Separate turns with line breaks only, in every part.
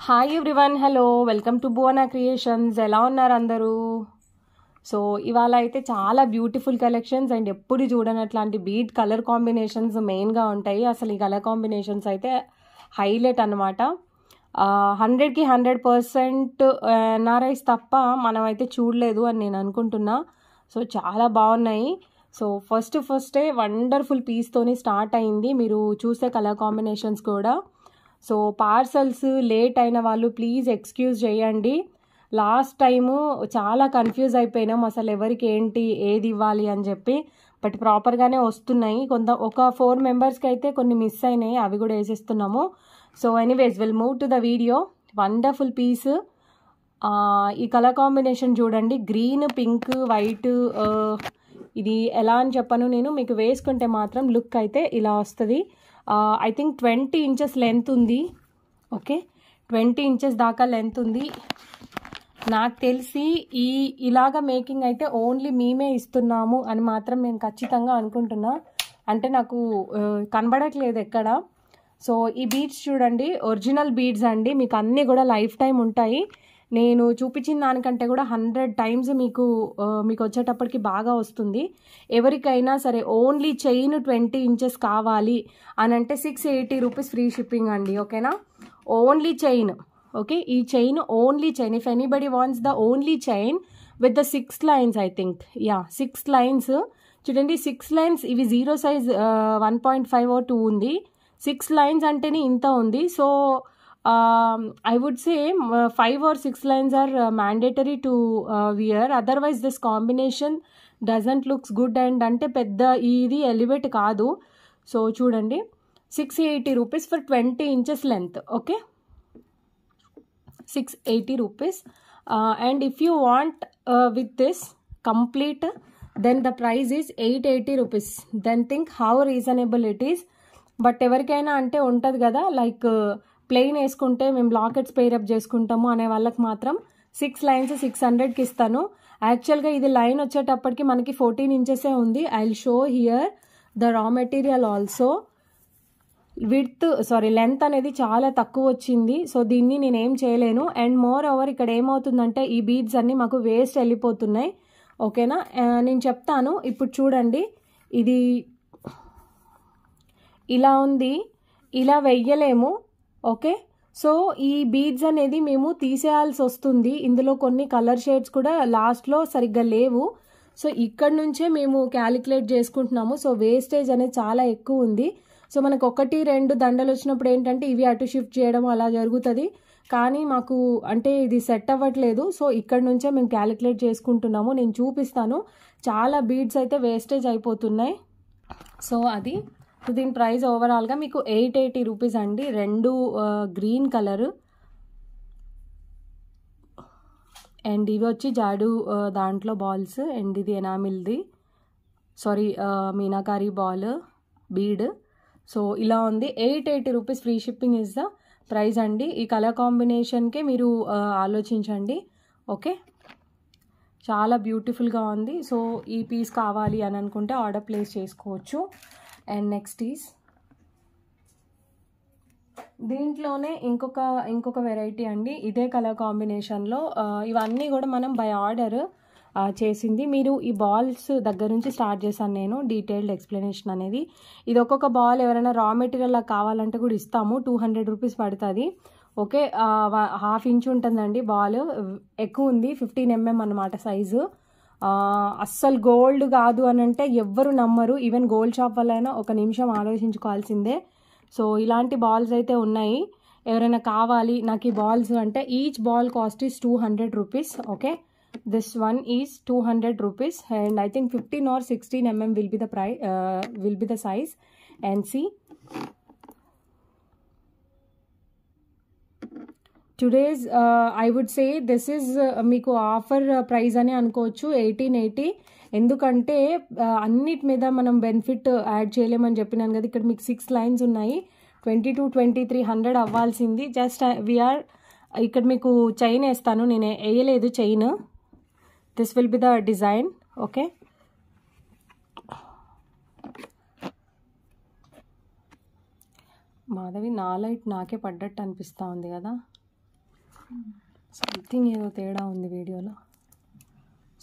Hi everyone, hello, welcome to Bhuvana creations. ఎలా ఉన్నారు అందరూ? సో ఇవాళ అయితే చాలా బ్యూటిఫుల్ కలెక్షన్స్ అండ్ ఎప్పుడు చూడనట్లాంటి బీట్ కలర్ కాంబినేషన్స్ మెయిన్గా ఉంటాయి. అసలు ఈ కలర్ కాంబినేషన్స్ అయితే హైలైట్ అనమాట. 100కి 100% ఎన్ఆర్ఐస్ తప్ప మనమైతే చూడలేదు అని నేను అనుకుంటున్నా. సో చాలా బాగున్నాయి. సో ఫస్టే వండర్ఫుల్ పీస్తోని స్టార్ట్ అయింది. మీరు చూసే కలర్ కాంబినేషన్స్ కూడా. సో పార్సల్స్ లేట్ అయిన వాళ్ళు ప్లీజ్ ఎక్స్క్యూజ్ చేయండి. లాస్ట్ టైము చాలా కన్ఫ్యూజ్ అయిపోయినాం అసలు ఎవరికి ఏంటి ఏది ఇవ్వాలి అని చెప్పి. బట్ ప్రాపర్గానే వస్తున్నాయి. ఒక 4 మెంబర్స్కి అయితే కొన్ని మిస్ అయినాయి, అవి కూడా వేసేస్తున్నాము. So anyways will move to the video. Wonderful piece. ఈ కలర్ కాంబినేషన్ చూడండి, గ్రీన్, పింక్, వైట్. ఇది ఎలా అని చెప్పను నేను, మీకు వేసుకుంటే మాత్రం లుక్ అయితే ఇలా వస్తుంది. ఐ థింక్ 20 ఇంచెస్ లెంత్ ఉంది. ఓకే, 20 ఇంచెస్ దాకా లెంత్ ఉంది. నాకు తెలిసి ఇలాగ మేకింగ్ అయితే ఓన్లీ మేమే ఇస్తున్నాము అని మాత్రం నేను ఖచ్చితంగా అనుకుంటున్నా. అంటే నాకు కనబడట్లేదు ఎక్కడ. సో ఈ బీడ్స్ చూడండి, ఒరిజినల్ బీడ్స్ అండి. మీకు అన్నీ కూడా లైఫ్ టైం ఉంటాయి. నేను చూపించిన దానికంటే కూడా 100 టైమ్స్ మీకు వచ్చేటప్పటికి బాగా వస్తుంది. ఎవరికైనా సరే ఓన్లీ చైన్ 20 ఇంచెస్ కావాలి అని అంటే 680 రూపీస్ ఫ్రీ షిప్పింగ్ అండి. ఓకేనా, ఓన్లీ చైన్. ఓకే, ఈ chain only chain. If anybody wants the only chain with the 6 lines, I think 6 lines చూడండి. 6 లైన్స్ ఇవి 0 సైజ్ 1.5 or 2 ఉంది. 6 లైన్స్ అంటేనే ఇంత ఉంది. So I would say 5 or 6 lines are mandatory to wear. Otherwise this combination doesn't looks good and అంటే పెద్ద ఇది elevate కాదు. సో చూడండి, 680 rupees for 20 inches length. Okay, 680 rupees. And if you want with this complete, then the price is 880 rupees. Then think how reasonable it is. But ఎవరికైనా అంటే ఉంటుంది కదా, like plain వేసుకుంటే మేము లాకెట్స్ పేరప్ చేసుకుంటాము అనే వాళ్ళకి మాత్రం 6 లైన్స్ 600కి ఇస్తాను. యాక్చువల్గా ఇది లైన్ వచ్చేటప్పటికి మనకి 14 ఇంచెసే ఉంది. I will show here the raw material also. Length అనేది చాలా తక్కువ వచ్చింది. సో దీన్ని నేనేం చేయలేను. అండ్ మోర్ ఓవర్ ఇక్కడ ఏమవుతుందంటే ఈ బీడ్స్ అన్నీ మాకు వేస్ట్ వెళ్ళిపోతున్నాయి. ఓకేనా, నేను చెప్తాను. ఇప్పుడు చూడండి, ఇది ఇలా ఉంది, ఇలా వెయ్యలేము. ఓకే, సో ఈ బీడ్స్ అనేది మేము తీసేయాల్సి వస్తుంది. ఇందులో కొన్ని కలర్ షేడ్స్ కూడా లాస్ట్లో సరిగ్గా లేవు. సో ఇక్కడ నుంచే మేము క్యాలిక్యులేట్ చేసుకుంటున్నాము. సో వేస్టేజ్ అనేది చాలా ఎక్కువ ఉంది. సో మనకు 1-2 దండలు వచ్చినప్పుడు ఏంటంటే ఇవి అటు షిఫ్ట్ చేయడం అలా జరుగుతుంది. కానీ మాకు అంటే ఇది సెట్ అవ్వట్లేదు. సో ఇక్కడ నుంచే మేము క్యాలిక్యులేట్ చేసుకుంటున్నాము. నేను చూపిస్తాను. చాలా బీడ్స్ అయితే వేస్టేజ్ అయిపోతున్నాయి. సో అది. సో దీని ప్రైస్ ఓవరాల్గా మీకు 880 రూపీస్ అండి. 2 గ్రీన్ కలర్ అండ్ ఇవి వచ్చి జాడు దాంట్లో బాల్స్. అండ్ ఇది ఎనామిల్ది, మీనాకారి బాల్ బీడ్. సో ఇలా ఉంది. 880 rupees free shipping is the price అండి. ఈ కలర్ కాంబినేషన్కే మీరు ఆలోచించండి. ఓకే, చాలా బ్యూటిఫుల్గా ఉంది. సో ఈ పీస్ కావాలి అని అనుకుంటే ఆర్డర్ ప్లేస్ చేసుకోవచ్చు. అండ్ నెక్స్ట్ ఈజ్ దీంట్లోనే ఇంకొక వెరైటీ అండి. ఇదే కలర్ కాంబినేషన్లో ఇవన్నీ కూడా మనం బై ఆర్డర్ చేసింది. మీరు ఈ బాల్స్ దగ్గర నుంచి స్టార్ట్ చేశాను నేను డీటెయిల్డ్ ఎక్స్ప్లెనేషన్ అనేది. ఇది ఒక్కొక్క బాల్ ఎవరైనా రా మెటీరియల్ కావాలంటే కూడా ఇస్తాము. 200 రూపీస్ పడుతుంది. ఓకే, 1/2 ఇంచ్ ఉంటుందండి బాల్. ఎక్కువ ఉంది, 15 mm అన్నమాట సైజు. అస్సలు గోల్డ్ కాదు అని అంటే ఎవ్వరు నమ్మరు. ఈవెన్ గోల్డ్ షాప్ వల్లైనా ఒక నిమిషం ఆలోచించుకోవాల్సిందే. సో ఇలాంటి బాల్స్ అయితే ఉన్నాయి. ఎవరైనా కావాలి నాకు ఈ బాల్స్ అంటే each ball cost is 200 rupees. Okay, this one is 200 rupees. And I think 15 or 16 mm will be the size. And see, today's I would say this is మీకు ఆఫర్ ప్రైస్ అని అనుకోవచ్చు, 1880. ఎందుకంటే అన్నిటి మీద మనం బెనిఫిట్ యాడ్ చేయలేమని చెప్పినాను కదా. ఇక్కడ మీకు 6 లైన్స్ ఉన్నాయి. 22-2300 అవ్వాల్సింది. జస్ట్ వీఆర్ ఇక్కడ మీకు చైన్ వేస్తాను. నేను వేయలేదు chain. This will be the design. Okay, Madhavi నా లైట్ నాకే పడ్డట్టు అనిపిస్తూ ఉంది కదా. సంథింగ్ ఏదో తేడా ఉంది వీడియోలో.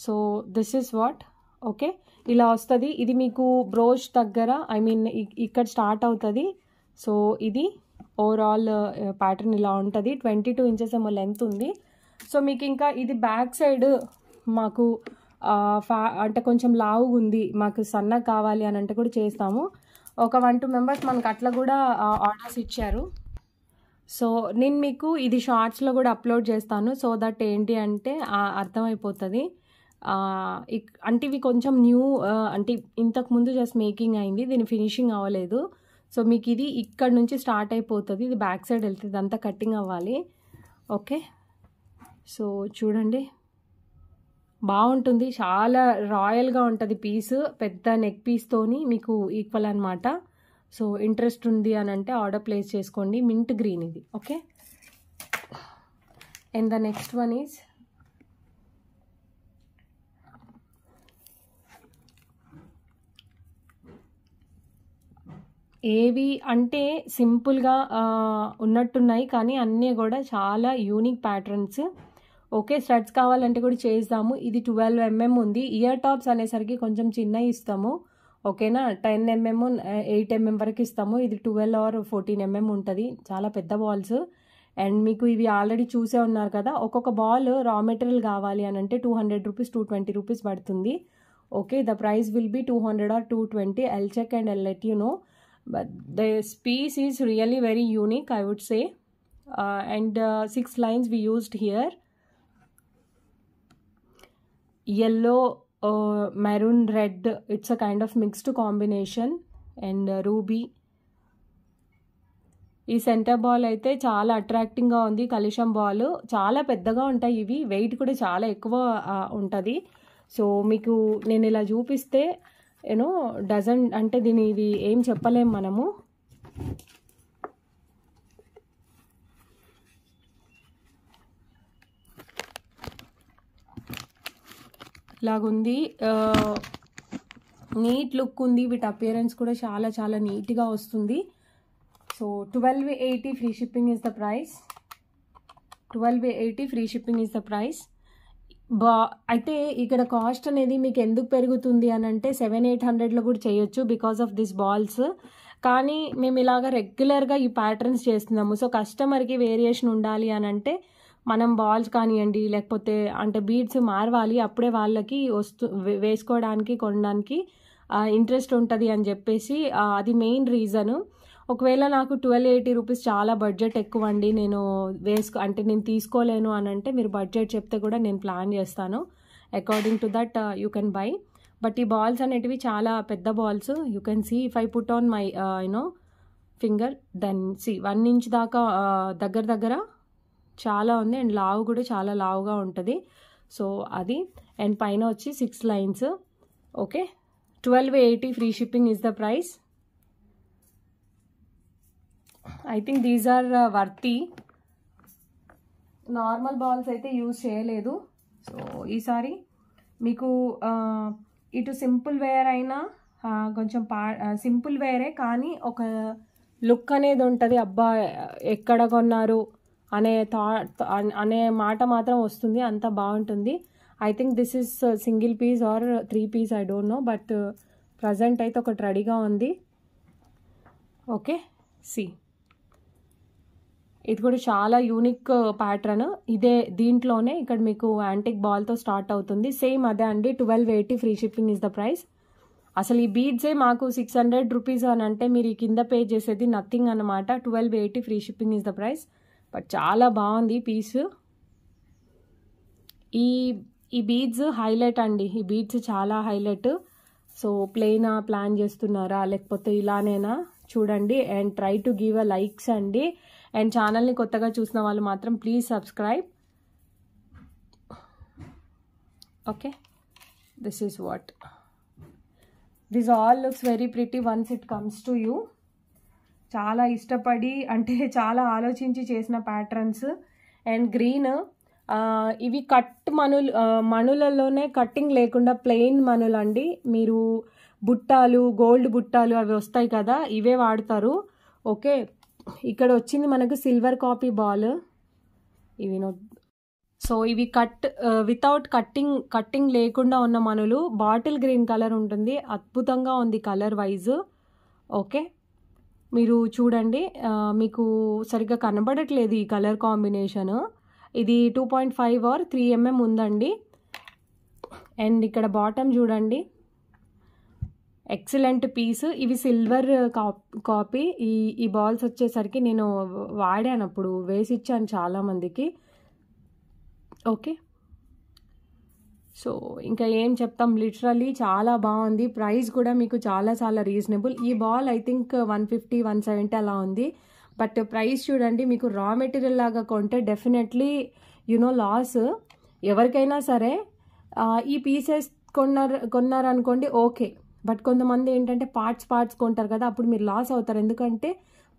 So this is what. Okay, ఇలా వస్తుంది. ఇది మీకు బ్రోచ్ దగ్గర ఐ మీన్ ఇక్కడ స్టార్ట్ అవుతుంది. సో ఇది ఓవరాల్ ప్యాటర్న్ ఇలా ఉంటుంది. 22 ఇంచెస్ ఏమో లెంత్ ఉంది. సో మీకు ఇంకా ఇది బ్యాక్ సైడ్ మాకు అంటే కొంచెం లావుగా ఉంది, మాకు సన్నగా కావాలి అని అంటే కూడా చేస్తాము. ఒక 1-2 మెంబర్స్ మనకు అట్లా కూడా ఆర్డర్స్ ఇచ్చారు. సో నేను మీకు ఇది షార్ట్స్లో కూడా అప్లోడ్ చేస్తాను. సో దట్ ఏంటి అంటే అర్థమైపోతుంది. అంటే ఇవి కొంచెం న్యూ, అంటే ఇంతకుముందు జస్ట్ మేకింగ్ అయింది, దీని ఫినిషింగ్ అవ్వలేదు. సో మీకు ఇది ఇక్కడ నుంచి స్టార్ట్ అయిపోతుంది, ఇది బ్యాక్ సైడ్ వెళ్తుంది, అంతా కటింగ్ అవ్వాలి. ఓకే, సో చూడండి బాగుంటుంది, చాలా రాయల్గా ఉంటుంది పీస్, పెద్ద నెక్ పీస్తోని మీకు ఈక్వల్ అనమాట. సో ఇంట్రెస్ట్ ఉంది అని అంటే ఆర్డర్ ప్లేస్ చేసుకోండి. మింట్ గ్రీన్ ఇది. Okay, and the next one is ఏవి అంటే సింపుల్గా ఉన్నట్టున్నాయి కానీ అన్నీ కూడా చాలా యూనిక్ ప్యాటర్న్స్. ఓకే, స్టడ్స్ కావాలంటే కూడా చేద్దాము. ఇది 12 mm ఉంది. ఇయర్ టాప్స్ అనేసరికి కొంచెం చిన్నవి ఇస్తాము. ఓకేనా, 10 mm 8 mm వరకు ఇస్తాము. ఇది 12 or 14 mm ఉంటుంది, చాలా పెద్ద బాల్స్. అండ్ మీకు ఇవి ఆల్రెడీ చూసే ఉన్నారు కదా. ఒక్కొక్క బాల్ రా మెటీరియల్ కావాలి అని అంటే 200 రూపీస్ 220 రూపీస్ పడుతుంది. Okay, the price will be 200 or 220. I'll check and I'll let you know. But this piece is really very unique, I would say. And 6 lines we used here. Yellow, maroon, red. It's a kind of mixed combination. And ruby. ఈ centre ball అయితే చాలా అట్రాక్టింగ్గా ఉంది. కలిషం ball చాలా పెద్దగా ఉంటాయి ఇవి, wait కూడా చాలా ఎక్కువ ఉంటుంది. సో మీకు నేను ఇలా చూపిస్తే యూనో డజన్ అంటే దీని ఇది ఏం చెప్పలేం మనము. ఇలాగుంది, నీట్ లుక్ ఉంది. వీటి అపియరెన్స్ కూడా చాలా చాలా నీట్గా వస్తుంది. So 1280 free shipping is the price. 1280 free shipping is the price. అయితే ఇక్కడ కాస్ట్ అనేది మీకు ఎందుకు పెరుగుతుంది అని అంటే 700-800లో కూడా చేయొచ్చు బికాస్ ఆఫ్ దిస్ బాల్స్. కానీ మేము ఇలాగ రెగ్యులర్గా ఈ ప్యాటర్న్స్ చేస్తున్నాము. సో కస్టమర్కి వేరియేషన్ ఉండాలి అని అంటే మనం బాల్స్ కానివ్వండి లేకపోతే అంటే బీడ్స్ మారవాలి, అప్పుడే వాళ్ళకి వేసుకోవడానికి కొనడానికి ఇంట్రెస్ట్ ఉంటుంది అని చెప్పేసి అది మెయిన్ రీజను. ఒకవేళ నాకు 1280 రూపీస్ చాలా బడ్జెట్ ఎక్కువ అండి, నేను అంటే నేను తీసుకోలేను అని అంటే మీరు బడ్జెట్ చెప్తే కూడా నేను ప్లాన్ చేస్తాను. According to that you can buy. But ఈ బాల్స్ అనేటివి చాలా పెద్ద balls. You can see if I put on my finger then see 1 inch దాకా దగ్గర చాలా ఉంది. అండ్ లావు కూడా చాలా లావుగా ఉంటుంది. సో అది. అండ్ పైన వచ్చి 6 lines. Okay, 1280 free shipping is the price. I think these are worthy. Normal balls అయితే యూజ్ చేయలేదు. సో ఈసారి మీకు ఇటు సింపుల్ వేర్ అయినా కొంచెం సింపుల్ వేరే కానీ ఒక లుక్ అనేది ఉంటుంది. అబ్బా ఎక్కడ కొన్నారు అనే మాట మాత్రం వస్తుంది, అంత బాగుంటుంది. I think this is single piece or 3 piece, I don't know. But present అయితే ఒకటి రెడీగా ఉంది. ఓకే, సి ఇది కూడా చాలా యూనిక్ ప్యాటర్న్. ఇదే దీంట్లోనే ఇక్కడ మీకు యాంటిక్ బాల్తో స్టార్ట్ అవుతుంది. సేమ్ అదే అండి, 1280 free shipping is the price. అసలు ఈ బీడ్సే మాకు 600 రూపీస్ అని అంటే మీరు ఈ కింద పే చేసేది నథింగ్ అనమాట. 1280 free shipping is the price. But చాలా బాగుంది పీస్. ఈ బీడ్స్ హైలైట్ అండి, ఈ బీడ్స్ చాలా హైలైట్. సో ప్లేనా ప్లాన్ చేస్తున్నారా లేకపోతే ఇలానేనా చూడండి. And try to give a likes అండి. అండ్ ఛానల్ని కొత్తగా చూసిన వాళ్ళు మాత్రం please subscribe. Okay, this is what this all looks very pretty once it comes to you. చాలా ఇష్టపడి అంటే చాలా ఆలోచించి చేసిన ప్యాటర్న్స్. అండ్ గ్రీన్, ఇవి కట్ మణులలోనే కట్టింగ్ లేకుండా ప్లెయిన్ మణులు అండి. మీరు బుట్టాలు, గోల్డ్ బుట్టాలు అవి వస్తాయి కదా, ఇవే వాడతారు. ఓకే, ఇక్కడ వచ్చింది మనకు సిల్వర్ కాపీ బాల్. ఇవి సో ఇవి వితౌట్ కట్టింగ్ లేకుండా ఉన్న మనులు. బాటిల్ గ్రీన్ కలర్ ఉంటుంది, అద్భుతంగా ఉంది కలర్ వైజ్. ఓకే, మీరు చూడండి, మీకు సరిగ్గా కనబడట్లేదు ఈ కలర్ కాంబినేషన్. ఇది 2.5 or 3 mm ఉందండి. అండ్ ఇక్కడ బాటమ్ చూడండి, ఎక్సలెంట్ పీస్. ఇవి సిల్వర్ కాపీ. ఈ బాల్స్ వచ్చేసరికి నేను వాడాను, అప్పుడు వేసి ఇచ్చాను చాలామందికి. ఓకే, సో ఇంకా ఏం చెప్తాం, లిటరల్లీ చాలా బాగుంది. ప్రైస్ కూడా మీకు చాలా చాలా రీజనబుల్. ఈ బాల్ ఐ థింక్ 150, 170 అలా ఉంది. బట్ ప్రైస్ చూడండి, మీకు రా మెటీరియల్ లాగా కొంటే డెఫినెట్లీ లాస్. ఎవరికైనా సరే ఈ పీసెస్ కొన్నారనుకోండి ఓకే, బట్ కొంతమంది ఏంటంటే పార్ట్స్ కొంటారు కదా, అప్పుడు మీరు లాస్ అవుతారు. ఎందుకంటే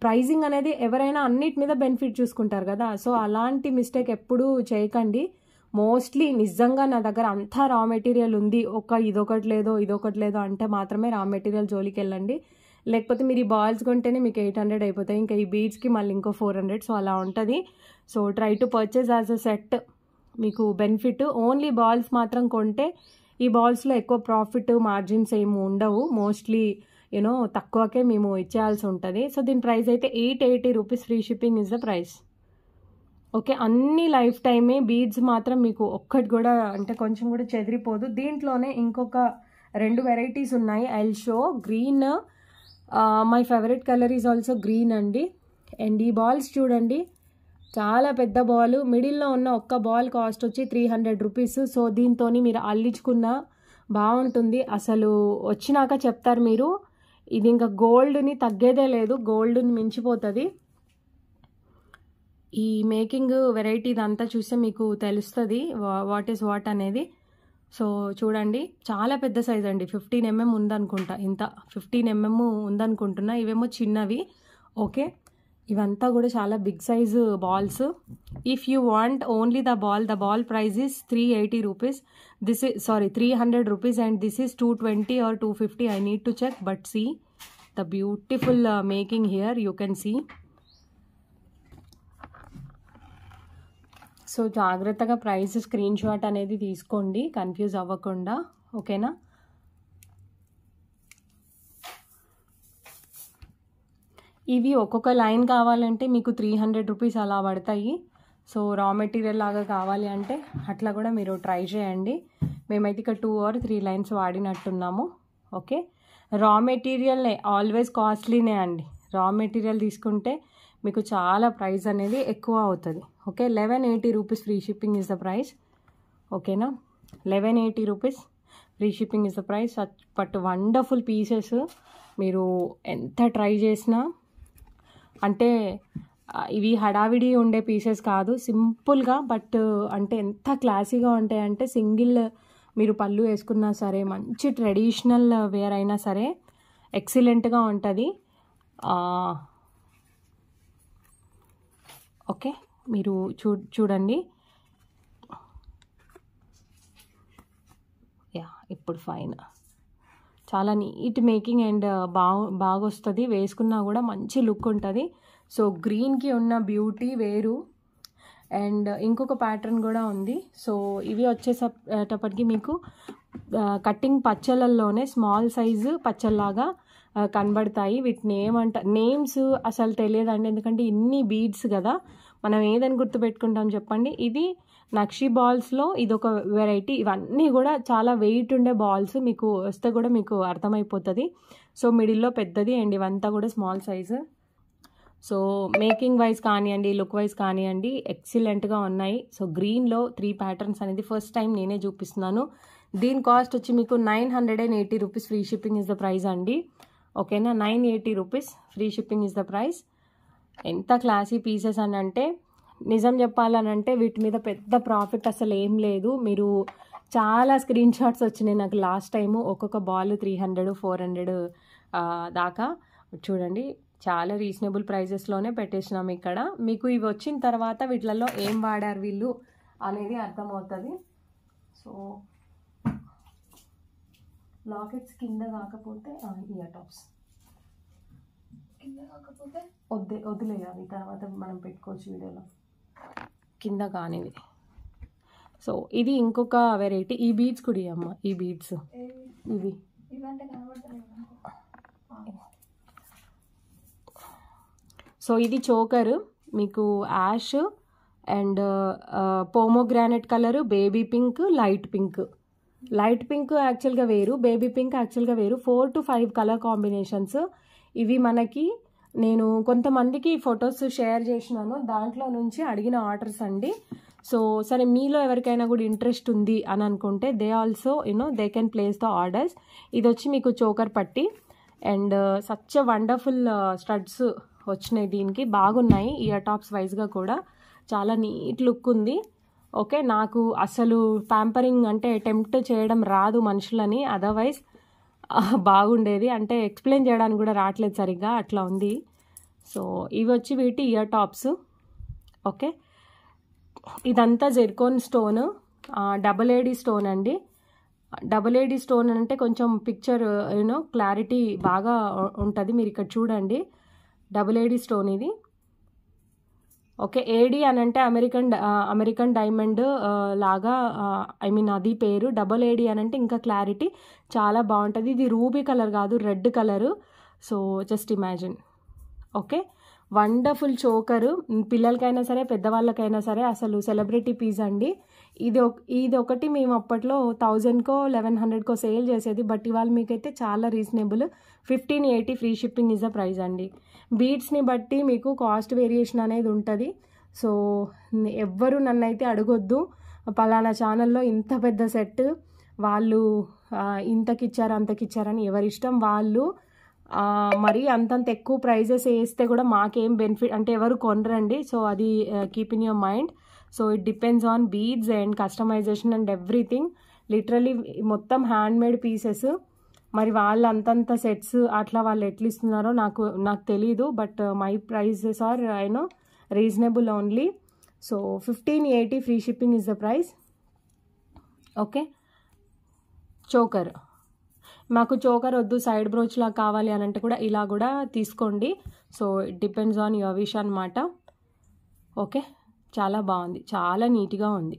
ప్రైజింగ్ అనేది ఎవరైనా అన్నిటి మీద బెనిఫిట్ చూసుకుంటారు కదా. సో అలాంటి మిస్టేక్ ఎప్పుడూ చేయకండి. మోస్ట్లీ నిజంగా నా దగ్గర అంతా రా మెటీరియల్ ఉంది, ఇదొకటి లేదో అంటే మాత్రమే రా మెటీరియల్ జోలికి వెళ్ళండి. లేకపోతే మీరు ఈ బాల్స్ కొంటేనే మీకు 800 అయిపోతాయి, ఇంకా ఈ బీడ్స్కి మళ్ళీ ఇంకో 400. సో అలా ఉంటుంది. So try to purchase as a set, మీకు బెనిఫిట్. ఓన్లీ బాల్స్ మాత్రం కొంటే ఈ బాల్స్లో ఎక్కువ ప్రాఫిట్ మార్జిన్స్ ఏమి ఉండవు. మోస్ట్లీ తక్కువకే మేము ఇచ్చేయాల్సి ఉంటుంది. సో దీని ప్రైస్ అయితే 880 rupees. Free shipping is the price. Okay, అన్ని లైఫ్ టైమే. బీడ్స్ మాత్రం మీకు ఒక్కటి కూడా అంటే కొంచెం కూడా చెదిరిపోదు. దీంట్లోనే ఇంకొక 2 వెరైటీస్ ఉన్నాయి. I will show. Green, my favourite colour is also green అండి. అండ్ ఈ బాల్స్ చూడండి, చాలా పెద్ద బాల్. మిడిల్లో ఉన్న ఒక్క బాల్ కాస్ట్ వచ్చి 300 రూపీస్. సో దీంతో మీరు అల్లించుకున్న బాగుంటుంది. అసలు వచ్చినాక చెప్తారు మీరు, ఇది ఇంకా గోల్డ్ని తగ్గేదే లేదు, గోల్డ్ని మించిపోతుంది. ఈ మేకింగ్ వెరైటీ ఇదంతా చూస్తే మీకు తెలుస్తుంది వాట్ ఈస్ వాట్ అనేది. సో చూడండి, చాలా పెద్ద సైజ్ అండి. 15 mm ఉందనుకుంటా, ఇంత 15 mm ఉందనుకుంటున్నా. ఇవేమో చిన్నవి. ఓకే, ఇవంతా కూడా చాలా big size balls. If you want only the ball price is 380 rupees. 300 rupees. And this is 220 or 250. I need to check, but see the beautiful making here, you can see. So జాగ్రత్తగా price screen shot అనేది తీసుకోండి, confuse అవ్వకుండా. ఓకేనా? ఇవి ఒక్కొక్క line కావాలంటే మీకు 300 rupees అలా పడతాయి. సో రా మెటీరియల్ లాగా కావాలి అంటే అట్లా కూడా మీరు ట్రై చేయండి. మేమైతే ఇక్కడ 2 or 3 లైన్స్ వాడినట్టున్నాము. ఓకే, రా మెటీరియల్ ఆల్వేస్ కాస్ట్లీనే అండి. రా మెటీరియల్ తీసుకుంటే మీకు చాలా ప్రైస్ అనేది ఎక్కువ అవుతుంది. Okay, 1180 rupees. Free shipping is the price. ఓకేనా? 1180 rupees free shipping is the price. But wonderful pieces. మీరు ఎంత ట్రై చేసినా, అంటే ఇవి హడావిడి ఉండే పీసెస్ కాదు, సింపుల్గా బట్ అంటే ఎంత క్లాసీగా ఉంటాయంటే సింగిల్ మీరు పళ్ళు వేసుకున్నా సరే, మంచి ట్రెడిషనల్ వేర్ అయినా సరే ఎక్సలెంట్గా ఉంటుంది. ఓకే, మీరు చూడండి. ఇప్పుడు ఫైన్, చాలా నీట్ మేకింగ్ అండ్ బాగా వస్తుంది. వేసుకున్నా కూడా మంచి లుక్ ఉంటుంది. సో గ్రీన్కి ఉన్న బ్యూటీ వేరు. అండ్ ఇంకొక ప్యాటర్న్ కూడా ఉంది. సో ఇవి వచ్చేటప్పటికి మీకు కట్టింగ్ పచ్చళ్ళల్లోనే స్మాల్ సైజు పచ్చళ్ళలాగా కనబడతాయి. వీటిని నేమ్స్ అసలు తెలియదండి, ఎందుకంటే ఇన్ని బీడ్స్ కదా, మనం ఏదని గుర్తుపెట్టుకుంటాం చెప్పండి. ఇది నక్షి బాల్స్లో ఇదొక వెరైటీ. ఇవన్నీ కూడా చాలా వెయిట్ ఉండే బాల్స్. మీకు వస్తే కూడా మీకు అర్థమైపోతుంది. సో మిడిల్లో పెద్దది అండ్ ఇవంతా కూడా small size. So making wise కానివ్వండి, లుక్ వైజ్ కానివ్వండి, ఎక్సలెంట్గా ఉన్నాయి. సో గ్రీన్లో 3 ప్యాటర్న్స్ అనేది ఫస్ట్ టైం నేనే చూపిస్తున్నాను. దీని కాస్ట్ వచ్చి మీకు 980 rupees. Free shipping is the price అండి. ఓకేనా? 980 rupees free shipping is the price. ఎంత క్లాసీ పీసెస్ అని అంటే, నిజం చెప్పాలనంటే వీటి మీద పెద్ద ప్రాఫిట్ అసలు ఏం లేదు. మీరు చాలా స్క్రీన్ షాట్స్ వచ్చినాయి నాకు లాస్ట్ టైము. ఒక్కొక్క బాల్ 300, 400 దాకా. చూడండి, చాలా రీజనబుల్ ప్రైజెస్లోనే పెట్టేసినాం ఇక్కడ. మీకు ఇవి వచ్చిన తర్వాత వీటిలలో ఏం వాడారు వీళ్ళు అనేది అర్థమవుతుంది. సో లాకెట్స్ కింద కాకపోతే ఇయర్ టాప్స్ కింద కాకపోతే వదిలేయాలి, తర్వాత మనం పెట్టుకోవచ్చు వీడియోలో. కింద కానివి. సో ఇది ఇంకొక వెరైటీ. ఈ బీడ్స్ కూడా అమ్మ, ఈ బీడ్స్ ఇవి. సో ఇది చోకర్ మీకు ash and pomegranate colour, baby pink, light pink. Light pink యాక్చువల్గా వేరు, బేబీ పింక్ యాక్చువల్గా వేరు. 4 to 5 కలర్ కాంబినేషన్స్ ఇవి. మనకి నేను కొంతమందికి ఫొటోస్ షేర్ చేసినాను, దాంట్లో నుంచి అడిగిన ఆర్డర్స్ అండి. సో సరే, మీలో ఎవరికైనా కూడా ఇంట్రెస్ట్ ఉంది అని అనుకుంటే they also they can place the orders. ఇది వచ్చి మీకు చోకర్ పట్టి అండ్ సచ్ వండర్ఫుల్ స్టడ్స్ వచ్చినాయి దీనికి, బాగున్నాయి. ఇయర్ టాప్స్ వైజ్గా కూడా చాలా నీట్ లుక్ ఉంది. ఓకే, నాకు అసలు ప్యాంపరింగ్ అంటే అటెంప్ట్ చేయడం రాదు మనుషులని, అదర్వైజ్ బాగుండేది. అంటే ఎక్స్ప్లెయిన్ చేయడానికి కూడా రావట్లేదు సరిగ్గా, అట్లా ఉంది. సో ఇవి వచ్చి వీటి ఇయర్ టాప్స్. ఓకే, ఇదంతా జెర్కోన్ స్టోన్, డబుల్ ఏడీ స్టోన్ అండి. డబుల్ ఏడీ స్టోన్ అంటే కొంచెం పిక్చర్ క్లారిటీ బాగా ఉంటుంది. మీరు ఇక్కడ చూడండి, డబుల్ ఏడీ స్టోన్ ఇది. ఓకే, ఏడీ అని అంటే అమెరికన్ డైమండ్ లాగా, ఐ మీన్ అది పేరు. డబుల్ ఏడీ అని అంటే ఇంకా క్లారిటీ చాలా బాగుంటుంది. ఇది రూబీ కలర్ కాదు, red colour. So just imagine. Okay, wonderful choker, పిల్లలకైనా సరే పెద్దవాళ్ళకైనా సరే అసలు సెలబ్రిటీ పీస్ అండి. ఇది ఒకటి మేము అప్పట్లో 1000కో 1100కో సేల్ చేసేది, బట్ ఇవాళ మీకైతే చాలా reasonable. 1580 free shipping is the price అండి. బీడ్స్ని బట్టి మీకు కాస్ట్ వేరియేషన్ అనేది ఉంటుంది. సో ఎవ్వరు నన్నైతే అడగొద్దు, పలానా ఛానల్లో ఇంత పెద్ద సెట్ వాళ్ళు ఇంతకిచ్చారు అంతకిచ్చారని. ఎవరిష్టం వాళ్ళు. మరి అంతంత ఎక్కువ ప్రైజెస్ వేస్తే కూడా మాకేం బెనిఫిట్ అంటే ఎవరు కొనరండి. సో అది keep in your mind. So it depends on beads and customisation and everything. Literally మొత్తం హ్యాండ్మేడ్ పీసెస్. మరి వాళ్ళు అంతంత సెట్స్ అట్లా వాళ్ళు ఎట్లా ఇస్తున్నారో నాకు తెలీదు, but my prices are reasonable only. So 1580 free shipping is the price. Okay, choker, మాకు చోకర్ వద్దు సైడ్ బ్రోచ్లా కావాలి అని అంటే కూడా ఇలా కూడా తీసుకోండి. So it depends on your wish అనమాట. ఓకే, చాలా బాగుంది, చాలా నీట్గా ఉంది.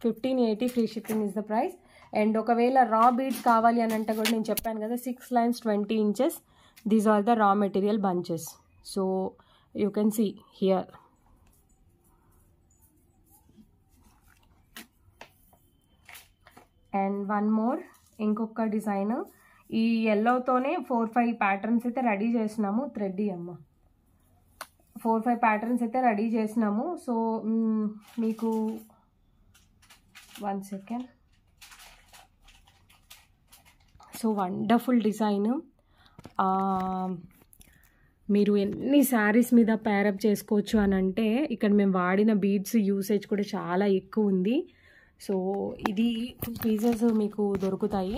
1580 free shipping is the price. And ఒకవేళ రా బీడ్స్ కావాలి అని అంటే కూడా నేను చెప్పాను కదా, 6 lines 20 inches. These are the raw material bunches. So you can see here. And one more, ఇంకొక డిజైన్. ఈ ఎల్లోతోనే 4-5 ప్యాటర్న్స్ అయితే రెడీ చేసినాము. థ్రెడ్ అమ్మ, 4-5 ప్యాటర్న్స్ అయితే రెడీ చేసినాము. సో మీకు 1 second. So wonderful design. మీరు ఎన్ని శారీస్ మీద పేరప్ చేసుకోవచ్చు అని అంటే ఇక్కడ మేము వాడిన బీడ్స్ యూసేజ్ కూడా చాలా ఎక్కువ ఉంది. సో ఇది 2 pieces మీకు దొరుకుతాయి.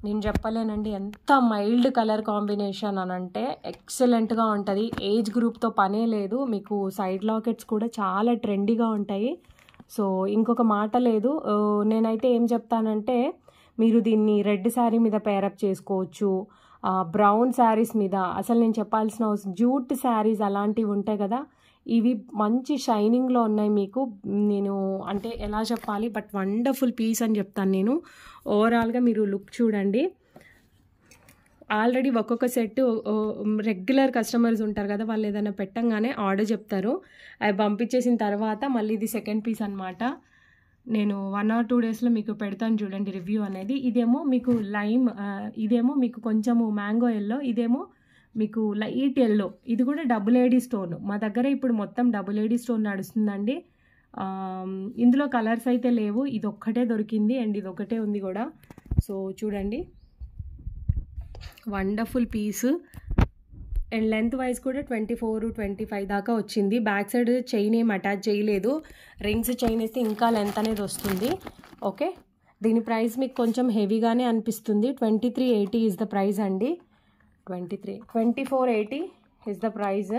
నేను చెప్పలేనండి, ఎంత మైల్డ్ కలర్ కాంబినేషన్ అని అంటే ఎక్సలెంట్గా ఉంటుంది. ఏజ్ గ్రూప్తో పనే లేదు. మీకు సైడ్ లాకెట్స్ కూడా చాలా ట్రెండీగా ఉంటాయి. సో ఇంకొక మాట లేదు, నేనైతే ఏం చెప్తానంటే మీరు దీన్ని రెడ్ శారీ మీద పేరప్ చేసుకోవచ్చు, బ్రౌన్ శారీస్ మీద. అసలు నేను చెప్పాల్సిన అవసరం, జూట్ శారీస్ అలాంటివి ఉంటాయి కదా, ఇవి మంచి షైనింగ్లో ఉన్నాయి మీకు. నేను అంటే ఎలా చెప్పాలి, బట్ వండర్ఫుల్ పీస్ అని చెప్తాను నేను. ఓవరాల్గా మీరు లుక్ చూడండి. ఆల్రెడీ ఒక్కొక్క సెట్ రెగ్యులర్ కస్టమర్స్ ఉంటారు కదా, వాళ్ళు ఏదైనా పెట్టంగానే ఆర్డర్ చెప్తారు. అవి పంపించేసిన తర్వాత మళ్ళీ ఇది సెకండ్ పీస్ అనమాట. నేను 1 or 2 daysలో మీకు పెడతాను చూడండి రివ్యూ అనేది. ఇదేమో మీకు లైమ్, ఇదేమో మీకు కొంచెము మ్యాంగో ఎల్లో, ఇదేమో మీకు లైట్ ఎల్లో. ఇది కూడా డబుల్ ఏడీ స్టోన్. మా దగ్గర ఇప్పుడు మొత్తం డబుల్ ఏడీ స్టోన్ నడుస్తుందండి. ఇందులో కలర్స్ అయితే లేవు, ఇది ఒక్కటే దొరికింది అండ్ ఇది ఒకటే ఉంది కూడా. సో చూడండి, wonderful piece. And length wise కూడా 24-25 దాకా వచ్చింది. బ్యాక్ సైడ్ చైన్ ఏం అటాచ్ చేయలేదు, రింగ్స్ చైన్ వేస్తే ఇంకా లెంత్ అనేది వస్తుంది. ఓకే, దీని ప్రైస్ మీకు కొంచెం హెవీగానే అనిపిస్తుంది. 2380 ఇస్ ద ప్రైస్ అండి. 2480 is the price.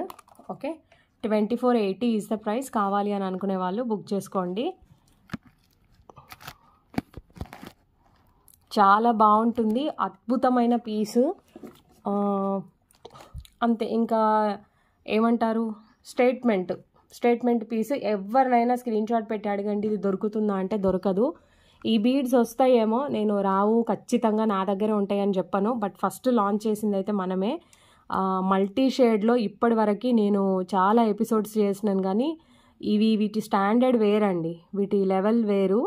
Okay, 2480 is the price. కావాలి అని అనుకునే వాళ్ళు బుక్ చేసుకోండి. చాలా బాగుంటుంది, అద్భుతమైన పీసు. అంతే, ఇంకా ఏమంటారు, స్టేట్మెంట్ స్టేట్మెంట్ పీస్. ఎవరినైనా స్క్రీన్ షాట్ పెట్టి అడగండి ఇది దొరుకుతుందా అంటే దొరకదు. ఈ బీడ్స్ వస్తాయేమో, నేను రావు ఖచ్చితంగా నా దగ్గర ఉంటాయని చెప్పను, బట్ ఫస్ట్ లాంచ్ చేసింది అయితే మనమే. మల్టీ షేడ్లో ఇప్పటి వరకు నేను చాలా ఎపిసోడ్స్ చేసినాను, కానీ వీటి స్టాండర్డ్ వేరండి, వీటి లెవెల్ వేరు.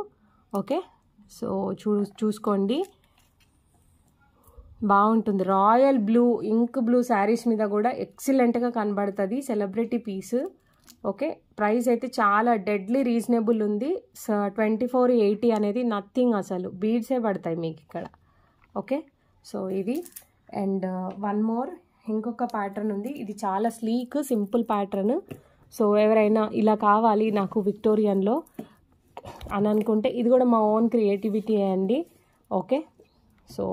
ఓకే, సో చూసుకోండి, బాగుంటుంది. Royal blue, ink blue saris మీద కూడా ఎక్సలెంట్గా కనబడుతుంది. Celebrity piece. ఓకే, ప్రైస్ అయితే చాలా డెడ్లీ రీజనబుల్ ఉంది. 2480 అనేది నథింగ్, అసలు బీడ్సే పడతాయి మీకు ఇక్కడ. ఓకే, సో ఇది. అండ్ వన్ మోర్, ఇంకొక ప్యాటర్న్ ఉంది. ఇది చాలా స్లీక్ సింపుల్ ప్యాటర్న్. సో ఎవరైనా ఇలా కావాలి నాకు విక్టోరియన్లో అని అనుకుంటే, ఇది కూడా మా ఓన్ క్రియేటివిటీ అండి. ఓకే, సో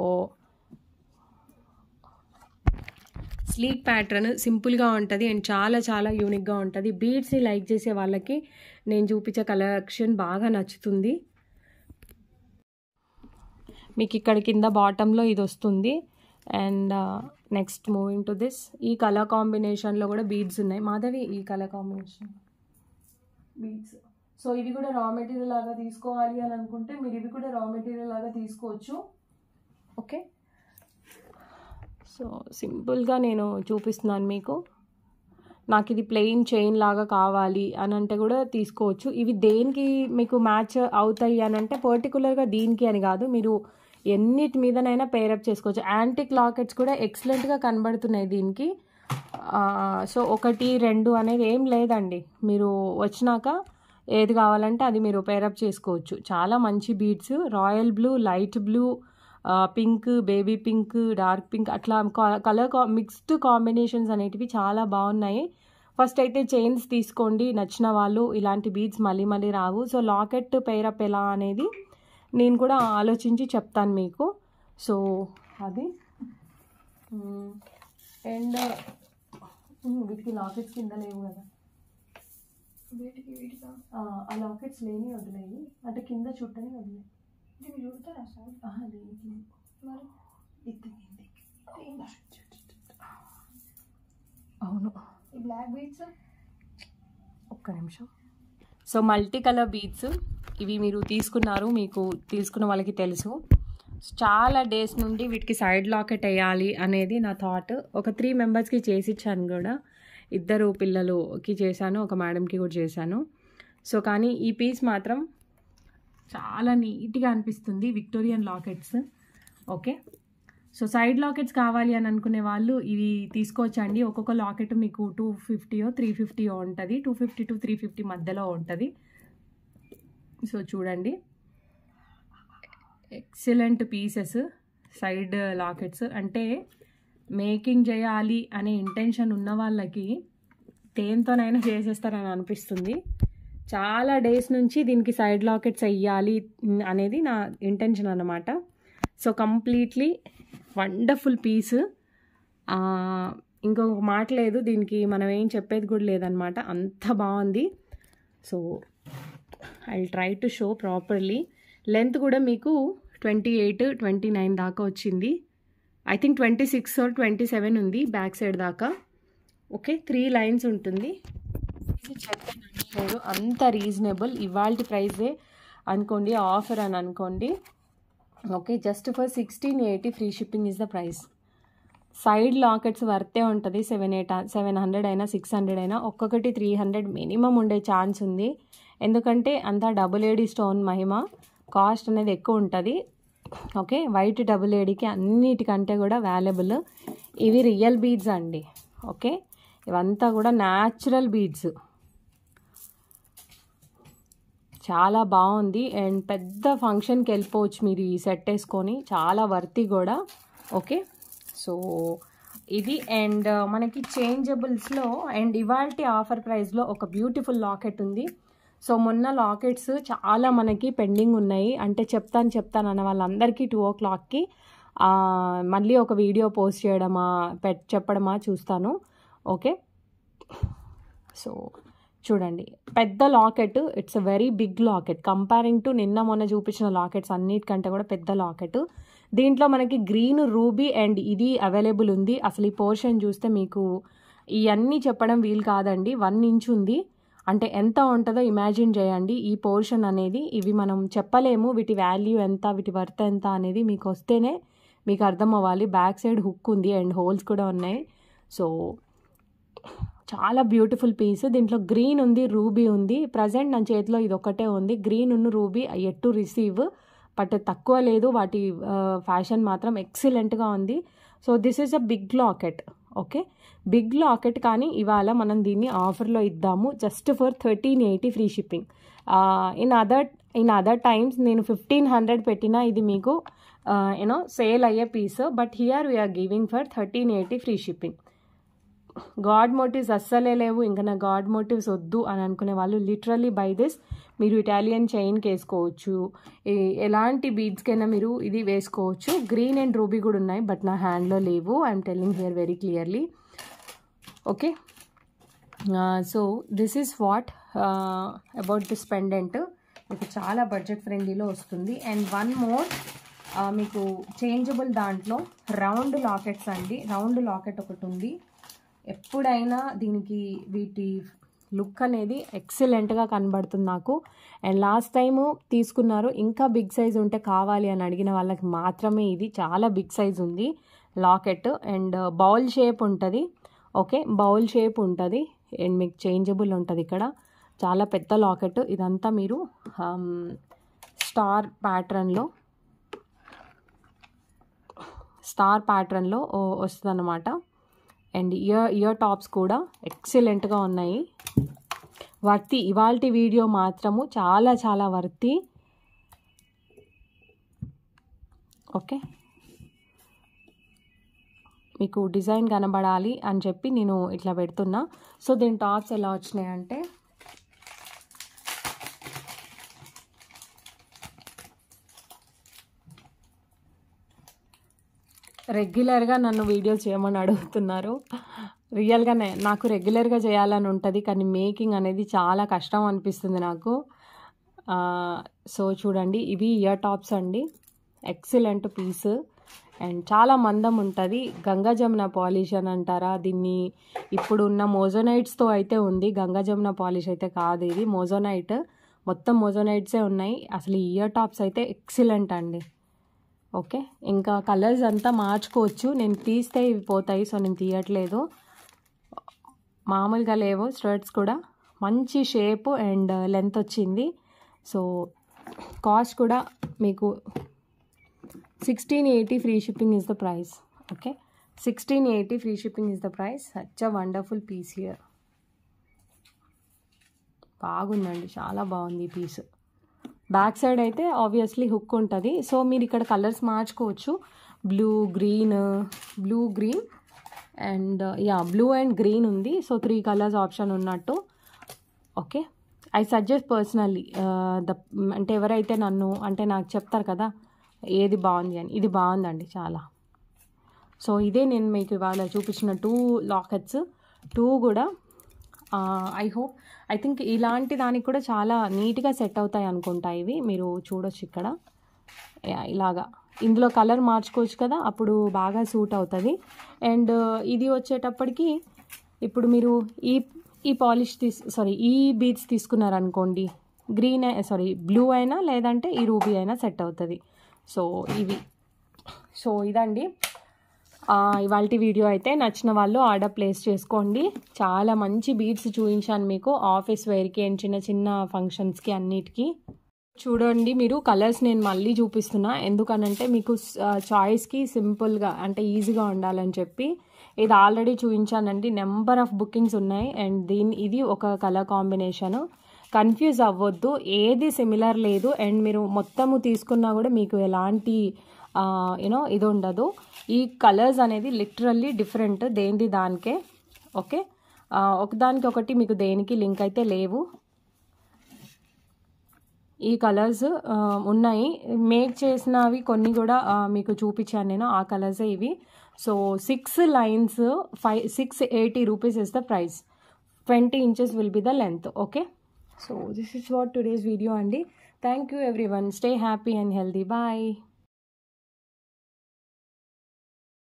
స్లీక్ ప్యాటర్న్, సింపుల్గా ఉంటుంది అండ్ చాలా చాలా యూనిక్గా ఉంటుంది. బీడ్స్ని లైక్ చేసే వాళ్ళకి నేను చూపించే కలెక్షన్ బాగా నచ్చుతుంది. మీకు ఇక్కడ కింద బాటంలో ఇది వస్తుంది. And next moving to this, ఈ కలర్ కాంబినేషన్లో కూడా బీడ్స్ ఉన్నాయి. మాధవి, ఈ కలర్ కాంబినేషన్ బీడ్స్. సో ఇవి కూడా రా మెటీరియల్ లాగా తీసుకోవాలి అని అనుకుంటే మీరు ఇవి కూడా రా మెటీరియల్ లాగా తీసుకోవచ్చు. ఓకే, సో సింపుల్గా నేను చూపిస్తున్నాను మీకు. నాకు ఇది ప్లెయిన్ చైన్ లాగా కావాలి అని అంటే కూడా తీసుకోవచ్చు. ఇవి దేనికి మీకు మ్యాచ్ అవుతాయి అని అంటే పర్టికులర్గా దీనికి అని కాదు, మీరు ఎన్నిటి మీదనైనా పేరప్ చేసుకోవచ్చు. యాంటిక్ లాకెట్స్ కూడా ఎక్సలెంట్గా కనబడుతున్నాయి దీనికి. సో 1, 2 అనేది ఏం లేదండి, మీరు వచ్చినాక ఏది కావాలంటే అది మీరు పేరప్ చేసుకోవచ్చు. చాలా మంచి beads, royal blue, light blue, pink, baby pink, dark pink, అట్లా కలర్ మిక్స్డ్ కాంబినేషన్స్ అనేటివి చాలా బాగున్నాయి. ఫస్ట్ అయితే చైన్స్ తీసుకోండి నచ్చిన వాళ్ళు, ఇలాంటి బీడ్స్ మళ్ళీ మళ్ళీ రావు. సో లాకెట్ పేరప్ ఎలా అనేది నేను కూడా ఆలోచించి చెప్తాను మీకు. సో అది. అండ్ వీటికి లాకెట్స్ కింద లేవు కదా, ఆ లాకెట్స్ లేని వదిలేయి, అంటే కింద చుట్టని వదిలేయి. చుడతారా సార్? అవును, ఈ బ్లాక్ బీడ్స్. ఒక్క నిమిషం. సో మల్టీ కలర్ బీడ్స్ ఇవి మీరు తీసుకున్నారు, మీకు తీసుకున్న వాళ్ళకి తెలుసు. చాలా డేస్ నుండి వీటికి సైడ్ లాకెట్ వేయాలి అనేది నా థాట్. ఒక 3 మెంబర్స్కి చేసి ఇచ్చాను కూడా, 2 పిల్లలకి చేశాను, ఒక మేడంకి కూడా చేశాను. సో కానీ ఈ పీస్ మాత్రం చాలా నీట్గా అనిపిస్తుంది, Victorian lockets. Okay, so side lockets కావాలి అని అనుకునే వాళ్ళు ఇవి తీసుకోవచ్చండి. ఒక్కొక్క లాకెట్ మీకు 250 350 ఉంటుంది, 250 to 350 మధ్యలో ఉంటుంది. సో చూడండి, ఎక్సలెంట్ పీసెస్ సైడ్ లాకెట్స్. అంటే మేకింగ్ చేయాలి అనే ఇంటెన్షన్ ఉన్న వాళ్ళకి దేంతోనైనా చేసేస్తారని అనిపిస్తుంది. చాలా డేస్ నుంచి దీనికి సైడ్ లాకెట్స్ వేయాలి అనేది నా ఇంటెన్షన్ అన్నమాట. So completely wonderful piece. ఇంకొక మాట లేదు దీనికి, మనం ఏం చెప్పేది కూడా లేదనమాట, అంత బాగుంది. So I will try to show properly. Length కూడా మీకు 28, 29 దాకా వచ్చింది. ఐ థింక్ 26 or 27 ఉంది బ్యాక్ సైడ్ దాకా. ఓకే, 3 లైన్స్ ఉంటుంది. లేదు, అంత రీజనబుల్, ఇవాళ ప్రైజే అనుకోండి, ఆఫర్ అని అనుకోండి. Okay, just for 1680 free shipping is the price. Side lockets వర్తే ఉంటుంది, 700 అయినా 600 అయినా, ఒక్కొక్కటి 300 మినిమం ఉండే ఛాన్స్ ఉంది. ఎందుకంటే అంతా డబుల్ ఏడీ స్టోన్ మహిమ, కాస్ట్ అనేది ఎక్కువ ఉంటుంది. ఓకే, వైట్ డబుల్ ఏడీకి అన్నిటికంటే కూడా వాల్యుబుల్. ఇవి రియల్ బీడ్స్ అండి. ఓకే, ఇవంతా కూడా న్యాచురల్ బీడ్స్, చాలా బాగుంది. అండ్ పెద్ద ఫంక్షన్కి వెళ్ళిపోవచ్చు మీరు ఈ సెట్ వేసుకొని, చాలా వర్తి కూడా. ఓకే, సో ఇది. అండ్ మనకి చేంజబుల్స్లో అండ్ ఇవాల్టి ఆఫర్ ప్రైస్లో ఒక బ్యూటిఫుల్ లాకెట్ ఉంది. సో మొన్న లాకెట్స్ చాలా మనకి పెండింగ్ ఉన్నాయి, అంటే చెప్తాను అన్న వాళ్ళందరికీ 2 o'clockకి మళ్ళీ ఒక వీడియో పోస్ట్ చేయడమా చెప్పడమా చూస్తాను. ఓకే, సో చూడండి, పెద్ద locket, it's a very big locket comparing to నిన్న మొన్న చూపించిన లాకెట్స్ అన్నిటికంటే కూడా పెద్ద లాకెట్. దీంట్లో మనకి గ్రీన్, రూబీ అండ్ ఇది అవైలబుల్ ఉంది. అసలు ఈ పోర్షన్ చూస్తే మీకు ఇవన్నీ చెప్పడం వీలు కాదండి. 1 inch ఉంది, అంటే ఎంత ఉంటుందో ఇమాజిన్ చేయండి ఈ పోర్షన్ అనేది. ఇవి మనం చెప్పలేము వీటి వాల్యూ ఎంత, వీటి వర్త్ ఎంత అనేది మీకు వస్తేనే మీకు అర్థం అవ్వాలి. బ్యాక్ సైడ్ హుక్ ఉంది అండ్ హోల్స్ కూడా ఉన్నాయి. సో చాలా బ్యూటిఫుల్ పీస్. దీంట్లో గ్రీన్ ఉంది, రూబీ ఉంది. ప్రజెంట్ నా చేతిలో ఇది ఒకటే ఉంది. గ్రీన్ ఉన్న ruby yet to receive, but తక్కువ లేదు. వాటి ఫ్యాషన్ మాత్రం ఎక్సలెంట్గా ఉంది. So this is a big locket. Okay, big locket, కానీ ఇవాళ మనం దీన్ని ఆఫర్లో ఇద్దాము just for 1380 free shipping. In other times నేను 1500 పెట్టినా ఇది మీకు సేల్ అయ్యే piece. But here we're giving for 1380 free shipping. God motifs అస్సలే లేవు. ఇంకా నా గాడ్ మోటివ్స్ వద్దు అని అనుకునే వాళ్ళు లిటరల్లీ బై దిస్. మీరు ఇటాలియన్ చైన్కి వేసుకోవచ్చు, ఎలాంటి బీడ్స్కైనా మీరు ఇది వేసుకోవచ్చు. గ్రీన్ అండ్ రూబీ కూడా ఉన్నాయి, బట్ నా హ్యాండ్లో లేవు. I'm telling here very clearly. Okay, so this is what about this pendant. మీకు చాలా బడ్జెట్ ఫ్రెండ్లీలో వస్తుంది. అండ్ వన్ మోర్, మీకు చేంజబుల్ దాంట్లో రౌండ్ లాకెట్స్ అండి. రౌండ్ లాకెట్ ఒకటి ఉంది. ఎప్పుడైనా దీనికి వీటి లుక్ అనేది ఎక్సలెంట్గా కనబడుతుంది నాకు. అండ్ లాస్ట్ టైము తీసుకున్నారు, ఇంకా బిగ్ సైజ్ ఉంటే కావాలి అని అడిగిన వాళ్ళకి మాత్రమే ఇది. చాలా బిగ్ సైజ్ ఉంది లాకెట్. అండ్ బౌల్ షేప్ ఉంటుంది. ఓకే, బౌల్ షేప్ ఉంటుంది అండ్ మీకు చేంజబుల్ ఉంటుంది. ఇక్కడ చాలా పెద్ద లాకెట్. ఇదంతా మీరు స్టార్ ప్యాటర్న్లో వస్తుంది అన్నమాట. అండ్ ఇయర్ టాప్స్ కూడా ఎక్సలెంట్గా ఉన్నాయి. వర్తి, ఇవాల్టి వీడియో మాత్రము చాలా చాలా వర్తి. ఓకే, మీకు డిజైన్ కనబడాలి అని చెప్పి నేను ఇట్లా పెడుతున్నా. సో దీని టాప్స్ ఎలా వచ్చినాయి అంటే, రెగ్యులర్గా నన్ను వీడియోస్ చేయమని అడుగుతున్నారు. రియల్గానే నాకు రెగ్యులర్గా చేయాలని ఉంటుంది, కానీ మేకింగ్ అనేది చాలా కష్టం అనిపిస్తుంది నాకు. సో చూడండి, ఇవి ఇయర్ టాప్స్ అండి. ఎక్సలెంట్ పీస్ అండ్ చాలా మందం ఉంటుంది. గంగా జమున పాలిష్ అని అంటారా దీన్ని. ఇప్పుడు ఉన్న మోజోనైట్స్తో అయితే ఉంది, గంగా జమున పాలిష్ అయితే కాదు ఇది. మోజోనైట్, మొత్తం మోజోనైట్సే ఉన్నాయి. అసలు ఈ ఇయర్ టాప్స్ అయితే ఎక్సలెంట్ అండి. ఓకే, ఇంకా కలర్స్ అంతా మార్చుకోవచ్చు. నేను తీస్తే ఇవి పోతాయి, సో నేను తీయట్లేదు. మామూలుగా లేవు స్టర్ట్స్ కూడా. మంచి షేప్ అండ్ లెంత్ వచ్చింది. సో కాస్ట్ కూడా మీకు 1680 free shipping is the price. Okay, 1680 free shipping is the price. Such a wonderful piece here. బాగుందండి, చాలా బాగుంది ఈ పీస్. బ్యాక్ సైడ్ అయితే ఆబ్వియస్లీ హుక్ ఉంటుంది. సో మీరు ఇక్కడ కలర్స్ మార్చుకోవచ్చు. Blue, green and blue and green ఉంది. సో 3 కలర్స్ ఆప్షన్ ఉన్నట్టు. ఓకే, ఐ సజెస్ట్ పర్సనల్లీ అంటే ఎవరైతే నాకు చెప్తారు కదా ఏది బాగుంది అని, ఇది బాగుందండి చాలా. సో ఇదే నేను మీకు ఇవాళ చూపించిన 2 లాకెట్స్. 2 కూడా ఐ థింక్ ఇలాంటి దానికి కూడా చాలా నీట్గా సెట్ అవుతాయి అనుకుంటా. ఇవి మీరు చూడొచ్చు ఇక్కడ ఇలాగా. ఇందులో కలర్ మార్చుకోవచ్చు కదా, అప్పుడు బాగా సూట్ అవుతుంది. అండ్ ఇది వచ్చేటప్పటికి ఇప్పుడు మీరు ఈ పాలిష్ ఈ బీడ్స్ తీసుకున్నారనుకోండి, బ్లూ అయినా లేదంటే ఈ రూబీ అయినా సెట్ అవుతుంది. సో సో ఇదండి ఇవాల్టి వీడియో. అయితే నచ్చిన వాళ్ళు ఆర్డర్ ప్లేస్ చేసుకోండి. చాలా మంచి బీడ్స్ చూపించాను మీకు, ఆఫీస్ వేర్కి అండ్ చిన్న చిన్న ఫంక్షన్స్కి అన్నిటికీ. చూడండి మీరు కలర్స్ నేను మళ్ళీ చూపిస్తున్నా, ఎందుకనంటే మీకు చాయిస్కి సింపుల్గా అంటే ఈజీగా ఉండాలని చెప్పి. ఇది ఆల్రెడీ చూపించానండి, నెంబర్ ఆఫ్ బుకింగ్స్ ఉన్నాయి. అండ్ ఇది ఒక కలర్ కాంబినేషను. కన్ఫ్యూజ్ అవ్వద్దు, ఏది సిమిలర్ లేదు. అండ్ మీరు మొత్తము తీసుకున్నా కూడా మీకు ఎలాంటి ఇది ఉండదు. ఈ కలర్స్ అనేది లిటరల్లీ డిఫరెంట్, దేనిది దానికే. ఓకే, ఒకదానికి ఒకటి మీకు దేనికి లింక్ అయితే లేవు. ఈ కలర్స్ ఉన్నాయి, మేక్ చేసినవి కొన్ని కూడా మీకు చూపించాను నేను, ఆ కలర్సే ఇవి. So 6 lines 680 rupees is the price. 20 inches will be the length. Okay, so this is what today's video, Andy. Thank you everyone. Stay happy and healthy. Bye.